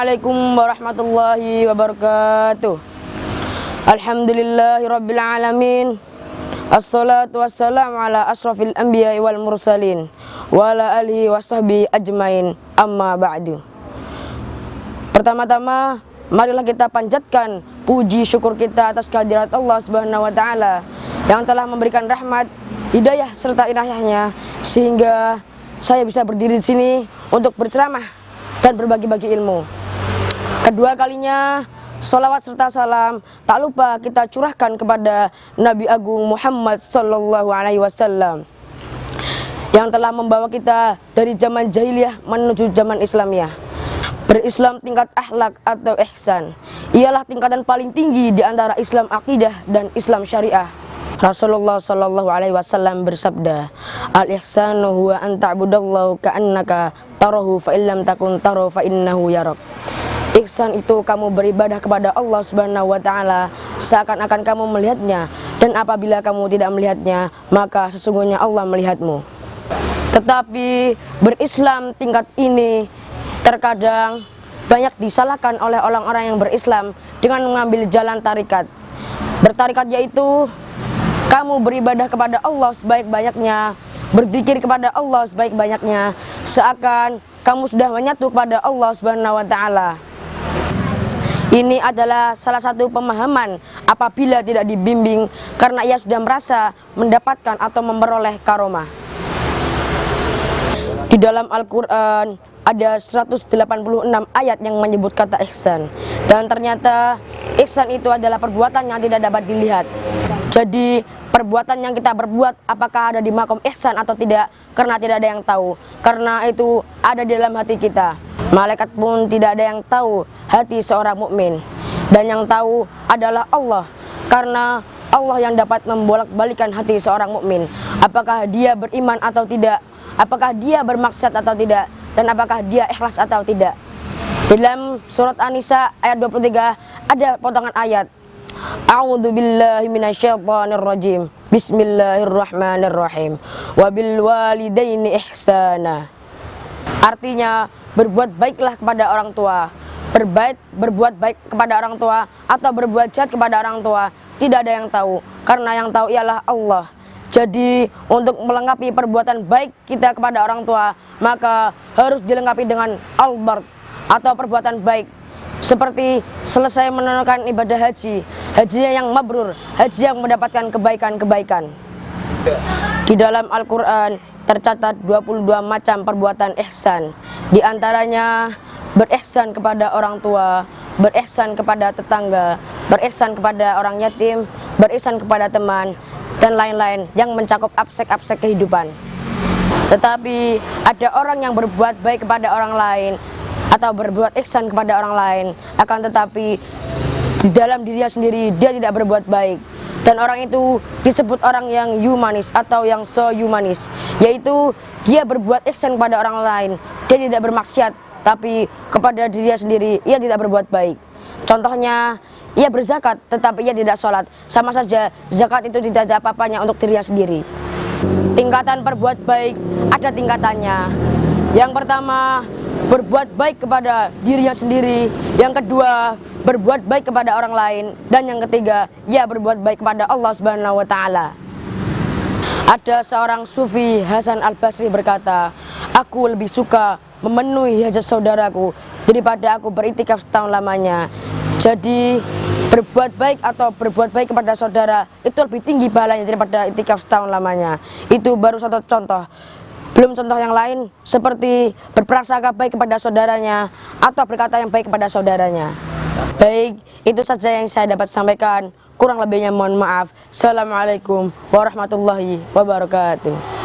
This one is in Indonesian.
Assalamualaikum warahmatullahi wabarakatuh. Alhamdulillahirabbil alamin. Assalatu wassalamu ala asrafil anbiya'i wal mursalin wa ala alihi washabbihi ajmain. Amma ba'du. Pertama-tama, marilah kita panjatkan puji syukur kita atas kehadirat Allah Subhanahu wa taala yang telah memberikan rahmat, hidayah serta inayahnya sehingga saya bisa berdiri di sini untuk berceramah dan berbagi-bagi ilmu. Kedua kalinya, sholawat serta salam tak lupa kita curahkan kepada Nabi Agung Muhammad Sallallahu Alaihi Wasallam yang telah membawa kita dari zaman jahiliyah menuju zaman Islamiyah. Berislam tingkat akhlak atau ihsan ialah tingkatan paling tinggi di antara Islam akidah dan Islam syariah. Rasulullah Sallallahu Alaihi Wasallam bersabda, al-ihsanu huwa an ta'budallaha ka'annaka tarahu fa illam takun tarahu fa innahu yarak. Ihsan itu kamu beribadah kepada Allah Subhanahu wa taala seakan-akan kamu melihatnya, dan apabila kamu tidak melihatnya, maka sesungguhnya Allah melihatmu. Tetapi berislam tingkat ini terkadang banyak disalahkan oleh orang-orang yang berislam dengan mengambil jalan tarikat. Bertarikat yaitu kamu beribadah kepada Allah sebaik-banyaknya, berzikir kepada Allah sebaik-banyaknya, seakan kamu sudah menyatu kepada Allah Subhanahu wa taala. Ini adalah salah satu pemahaman apabila tidak dibimbing karena ia sudah merasa mendapatkan atau memperoleh karomah. Di dalam Al-Qur'an ada 186 ayat yang menyebut kata ihsan, dan ternyata ihsan itu adalah perbuatan yang tidak dapat dilihat. Jadi perbuatan yang kita berbuat apakah ada di makom ihsan atau tidak, karena tidak ada yang tahu, karena itu ada di dalam hati kita. Malaikat pun tidak ada yang tahu hati seorang mukmin, dan yang tahu adalah Allah, karena Allah yang dapat membolak-balikan hati seorang mukmin, apakah dia beriman atau tidak, apakah dia bermaksud atau tidak, dan apakah dia ikhlas atau tidak. Di dalam surat An-Nisa ayat 23 ada potongan ayat, A'udzu billahi minasyaitonir rajim. Bismillahirrahmanirrahim. Wabil walidaini ihsana. Artinya, berbuat baiklah kepada orang tua. Berbuat baik kepada orang tua atau berbuat jahat kepada orang tua tidak ada yang tahu, karena yang tahu ialah Allah. Jadi, untuk melengkapi perbuatan baik kita kepada orang tua, maka harus dilengkapi dengan al-bar atau perbuatan baik. Seperti selesai menunaikan ibadah haji, hajinya yang mabrur, haji yang mendapatkan kebaikan-kebaikan. Di dalam Al-Quran tercatat 22 macam perbuatan ihsan. Di antaranya berihsan kepada orang tua, berihsan kepada tetangga, berihsan kepada orang yatim, berihsan kepada teman, dan lain-lain yang mencakup aspek-aspek kehidupan. Tetapi ada orang yang berbuat baik kepada orang lain atau berbuat ihsan kepada orang lain, akan tetapi di dalam dirinya sendiri dia tidak berbuat baik, dan orang itu disebut orang yang humanis atau yang so-humanis, yaitu dia berbuat ihsan kepada orang lain, dia tidak bermaksiat, tapi kepada dirinya sendiri ia tidak berbuat baik. Contohnya, ia berzakat tetapi ia tidak sholat, sama saja zakat itu tidak ada apa-apanya untuk dirinya sendiri. Tingkatan berbuat baik ada tingkatannya. Yang pertama, berbuat baik kepada dirinya sendiri. Yang kedua, berbuat baik kepada orang lain. Dan yang ketiga, ia berbuat baik kepada Allah Subhanahu wa taala. Ada seorang sufi, Hasan Al-Basri, berkata, aku lebih suka memenuhi hajat saudaraku daripada aku beriktikaf setahun lamanya. Jadi berbuat baik atau berbuat baik kepada saudara itu lebih tinggi pahalanya daripada iktikaf setahun lamanya. Itu baru satu contoh. Belum contoh yang lain seperti berprasangka baik kepada saudaranya atau berkata yang baik kepada saudaranya. Baik, itu saja yang saya dapat sampaikan. Kurang lebihnya mohon maaf. Assalamualaikum warahmatullahi wabarakatuh.